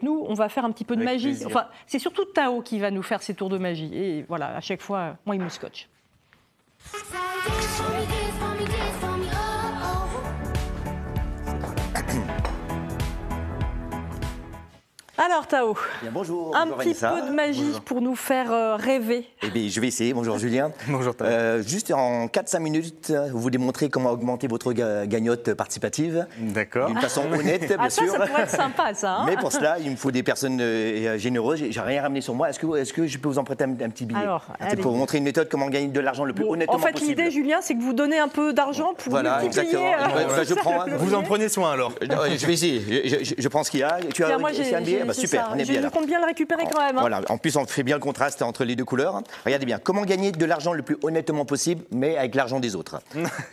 nous, on va faire un petit peu de Avec magie. plaisir. Enfin, c'est surtout Tao qui va nous faire ces tours de magie. Et voilà, à chaque fois, moi, il me scotche. Alors, Tao, Bien, bonjour. un bonjour petit Vanessa. peu de magie pour nous faire rêver. Eh bien, je vais essayer. Bonjour Julien. Bonjour, Tao. Juste en 4-5 minutes, vous démontrez comment augmenter votre gagnotte participative. D'accord. D'une façon honnête, bien Ah, ça, sûr. ça pourrait être sympa, ça. Hein. Mais pour cela, il me faut des personnes généreuses. J'ai rien ramené sur moi. Est-ce que je peux vous en prêter un petit billet? Alors, c'est allez. pour vous montrer une méthode comment gagner de l'argent le plus Bon, honnêtement en fait, possible. l'idée, Julien, c'est que vous donnez un peu d'argent pour Voilà, multiplier. exactement. Je prends un. Vous en prenez soin alors. Je vais essayer. Je prends ce qu'il y a. Tu as Tiens, moi, c'est un billet? Bah, c'est super, ça. on est bien là. Je compte bien le récupérer quand même. Hein. Voilà. En plus, on fait bien le contraste entre les deux couleurs. Regardez bien. Comment gagner de l'argent le plus honnêtement possible, mais avec l'argent des autres?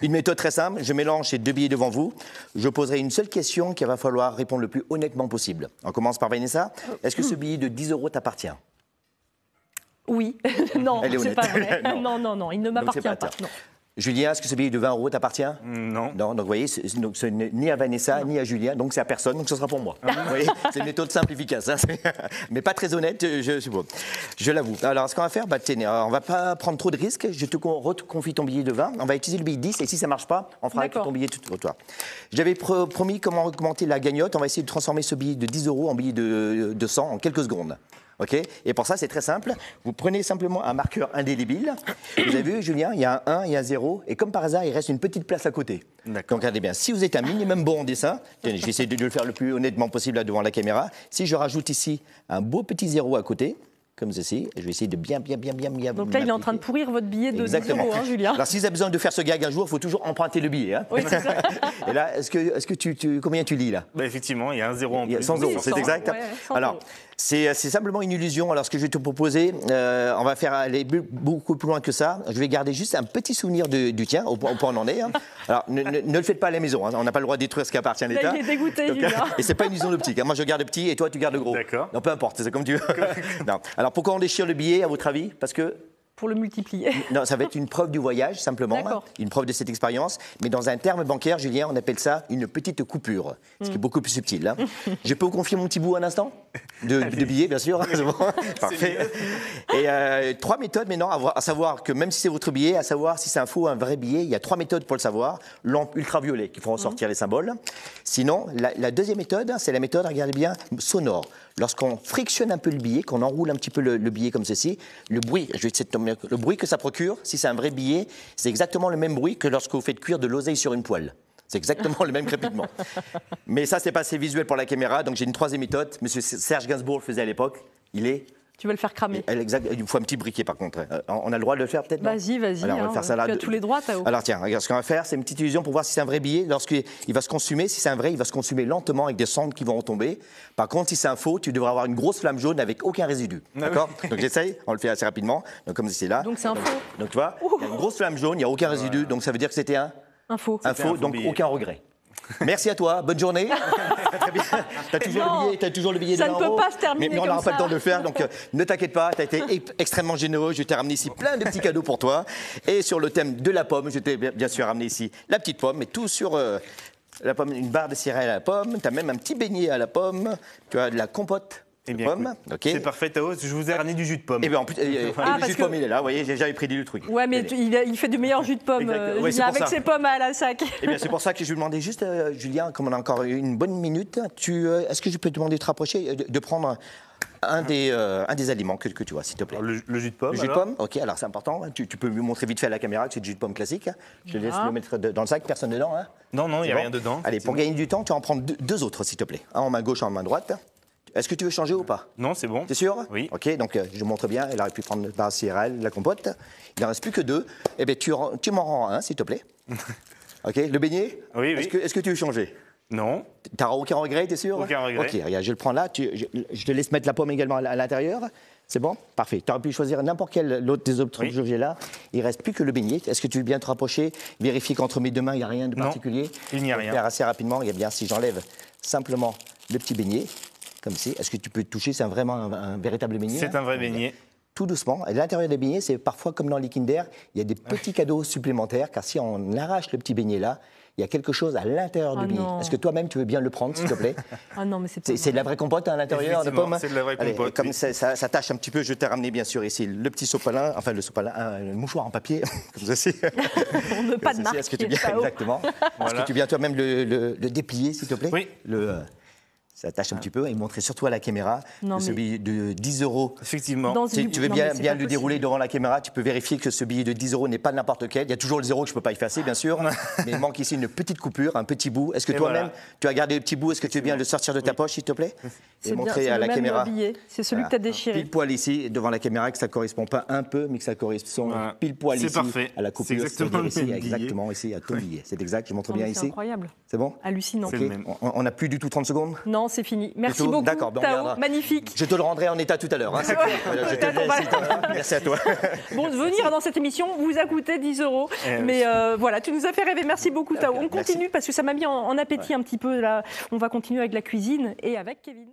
Une méthode très simple. Je mélange ces deux billets devant vous. Je poserai une seule question qu'il va falloir répondre le plus honnêtement possible. On commence par Vanessa. Est-ce que ce billet de 10 € t'appartient? Oui. Non, Elle est c'est honnête. pas vrai. Non. Non, il ne Donc, m'appartient c'est pas pas. à toi. Non. Julien, est-ce que ce billet de 20 € t'appartient? Non. Non, donc vous voyez, donc ce n'est ni à Vanessa, ni à Julien, donc c'est à personne, donc ce sera pour moi. Vous voyez, c'est une méthode simple, efficace, hein, mais pas très honnête, je suppose. Je l'avoue. Alors, ce qu'on va faire, on va pas prendre trop de risques, je te reconfie ton billet de 20, on va utiliser le billet de 10, et si ça marche pas, on fera avec D'accord. ton billet tout pour toi. J'avais promis comment augmenter la gagnotte, on va essayer de transformer ce billet de 10 € en billet de 100 en quelques secondes. OK? Et pour ça, c'est très simple. Vous prenez simplement un marqueur indélébile. Vous avez vu, Julien, il y a un 1, il y a un 0. Et comme par hasard, il reste une petite place à côté. D'accord. Donc, regardez bien. Si vous êtes un minimum bon en dessin, tenez, je vais essayer de le faire le plus honnêtement possible là, devant la caméra. Si je rajoute ici un beau petit 0 à côté, comme ceci, je vais essayer de bien. Donc là, il est en train de pourrir votre billet de 10 Exactement. €, hein, Julien. Alors, si vous avez besoin de faire ce gag un jour, il faut toujours emprunter le billet. Hein. Oui, c'est ça. Et là, est-ce que combien tu lis là? Bah, effectivement, il y a un zéro en Il y a plus. 100 €, c'est 100, exact. ouais, 100 Alors, €. c'est simplement une illusion. Alors, ce que je vais te proposer, on va faire aller beaucoup plus loin que ça. Je vais garder juste un petit souvenir du tien, au point où on en est. Hein. Alors, ne le faites pas à la maison. Hein. On n'a pas le droit de détruire ce qui appartient à Là, l'État. il est dégoûté, Donc, Julien. et c'est pas une illusion d'optique. Hein. Moi, je garde le petit et toi, tu gardes le gros. D'accord. Non, peu importe, c'est comme tu veux. Non. Alors, pourquoi on déchire le billet, à votre avis? Parce que Pour le multiplier. non, ça va être une preuve du voyage, simplement, hein, D'accord. une preuve de cette expérience. Mais dans un terme bancaire, Julien, on appelle ça une petite coupure, ce qui est beaucoup plus subtil. Hein. Je peux vous confier mon petit bout un instant de billet, bien sûr. C'est bon. Parfait. Et 3 méthodes maintenant, à savoir que même si c'est votre billet, à savoir si c'est un faux ou un vrai billet, il y a 3 méthodes pour le savoir. Lampe ultraviolet qui font ressortir les symboles. Sinon, la deuxième méthode, c'est la méthode, regardez bien, sonore. Lorsqu'on frictionne un peu le billet, qu'on enroule un petit peu le billet comme ceci, le bruit que ça procure, si c'est un vrai billet, c'est exactement le même bruit que lorsque vous faites cuire de l'oseille sur une poêle. C'est exactement le même crépitement. Mais ça, c'est pas assez visuel pour la caméra, donc j'ai une troisième méthode. Monsieur Serge Gainsbourg le faisait à l'époque. Tu vas le faire cramer. Il me faut un petit briquet par contre. On a le droit de le faire peut-être? Non. Vas-y. Alors, on va faire ça là. Tu as tous les droits, Tao. Alors tiens, regarde, ce qu'on va faire, c'est une petite illusion pour voir si c'est un vrai billet. Lorsqu'il va se consumer, si c'est un vrai, il va se consumer lentement avec des cendres qui vont retomber. Par contre, si c'est un faux, tu devras avoir une grosse flamme jaune avec aucun résidu. D'accord? Donc j'essaye, on le fait assez rapidement. Donc comme c'est là. Donc c'est un faux. Donc tu vois, il y a une grosse flamme jaune, il n'y a aucun résidu. Donc ça veut dire que c'était un Un faux. faux, donc billet. aucun regret. Merci à toi, bonne journée. Très bien. T'as toujours, Non, toujours le billet de ça ne 20 peut €. pas se terminer Mais on n'aura comme pas le ça. temps de le faire, donc ne t'inquiète pas, tu as été extrêmement généreux. Je t'ai ramené ici plein de petits cadeaux pour toi. Et sur le thème de la pomme, je t'ai bien sûr ramené ici la petite pomme, mais tout sur la pomme, une barre de céréales à la pomme. Tu as même un petit beignet à la pomme. Tu as de la compote. Eh de bien, pomme. écoute, Ok. c'est parfait, Tao. Je vous ai ramené du jus de pomme. Et bien en plus, le parce jus de que- pomme, il est là. Vous voyez, j'avais prédit le truc. Ouais, mais il fait du meilleur jus de pomme, Exact. Ouais, c'est Julien, pour avec ça. ses pommes à la sac. Eh bien, c'est pour ça que je lui demandais juste, Julien, comme on a encore une bonne minute, est-ce que je peux te demander de te rapprocher, de prendre un des aliments que tu vois, s'il te plaît? Alors, le jus de pomme. Le jus de alors pomme, ok, alors c'est important. Tu peux lui montrer vite fait à la caméra que c'est du jus de pomme classique. Je te laisse Voilà. le mettre dans le sac, personne dedans. Hein. Non, il n'y a Bon. rien dedans. Allez, pour gagner du temps, tu vas en prendre deux autres, s'il te plaît. Un en main gauche, un en main droite. Est-ce que tu veux changer ou pas? Non, c'est bon. T'es sûr? Oui. Ok, donc je montre bien. Elle aurait pu prendre la CRL, la compote. Il n'en reste plus que 2. Eh bien, tu m'en rends un, s'il te plaît. Ok, le beignet? Oui. Est-ce que tu veux changer? Non. Tu n'auras aucun regret, t'es sûr? Aucun regret. Ok, regarde, je le prends là. Je te laisse mettre la pomme également à l'intérieur. C'est bon? Parfait. Tu aurais pu choisir n'importe quel autre des autres trucs que j'ai là. Il ne reste plus que le beignet. Est-ce que tu veux bien te rapprocher? Vérifier qu'entre mes deux mains, il n'y a rien de Non, particulier? il n'y a Je vais rien. le faire assez rapidement. Il y a bien, si j'enlève simplement le petit beignet, comme ci. Est-ce que tu peux le toucher? C'est vraiment un véritable beignet? C'est hein? un vrai beignet. Tout doucement. À l'intérieur des beignets, c'est parfois comme dans les Kinder, il y a des petits cadeaux supplémentaires, car si on arrache le petit beignet là, il y a quelque chose à l'intérieur du billet. non. Est-ce que toi-même, tu veux bien le prendre, s'il te plaît? Ah non, mais c'est pas C'est de la vraie compote à l'intérieur de Effectivement, pomme? c'est de la vraie Allez, compote, comme oui. ça tâche un petit peu, je t'ai ramené bien sûr ici le petit sopalin, enfin le sopalin, le mouchoir en papier, comme ceci. On ne pas de marque. Est-ce que tu viens, Ciao. exactement. Est-ce Voilà. que tu viens toi-même le déplier, s'il te plaît? Oui. Ça tâche un petit peu et montrer surtout à la caméra Non, que ce mais- billet de 10 euros. Effectivement. Dans Si une- tu veux non, bien, mais c'est bien pas le possible. dérouler devant la caméra, tu peux vérifier que ce billet de 10 euros n'est pas n'importe quel. Il y a toujours le zéro que je ne peux pas effacer, bien sûr. Mais il manque ici une petite coupure, un petit bout. Est-ce que Et toi-même, voilà. tu as gardé le petit bout? Est-ce que tu veux bien le sortir de ta poche, s'il te plaît? Et C'est bien, montrer c'est à le la même caméra. billet. C'est celui que tu as déchiré. Pile poil ici, devant la caméra, que ça ne correspond pas un peu, mais que ça correspond Voilà. pile poil C'est ici parfait. à la C'est coupure. exactement c'est-à-dire le ici, même billet. exactement ici, à ton billet. C'est exact, je montre Non, bien mais c'est ici. incroyable. C'est bon? Hallucinant. C'est Ok. le même. On n'a plus du tout 30 secondes? Non, c'est fini. Merci tout beaucoup, D'accord, ben on Tao. regardera. Magnifique. Je te le rendrai en état tout à l'heure. Hein. Voilà, je te Attends, laisse. Merci à toi. Bon, venir dans cette émission vous a coûté 10 euros. Eh oui. Mais voilà, tu nous as fait rêver. Merci beaucoup, Tao. On continue parce que ça m'a mis en appétit un petit peu. Là. On va continuer avec la cuisine et avec Kevin.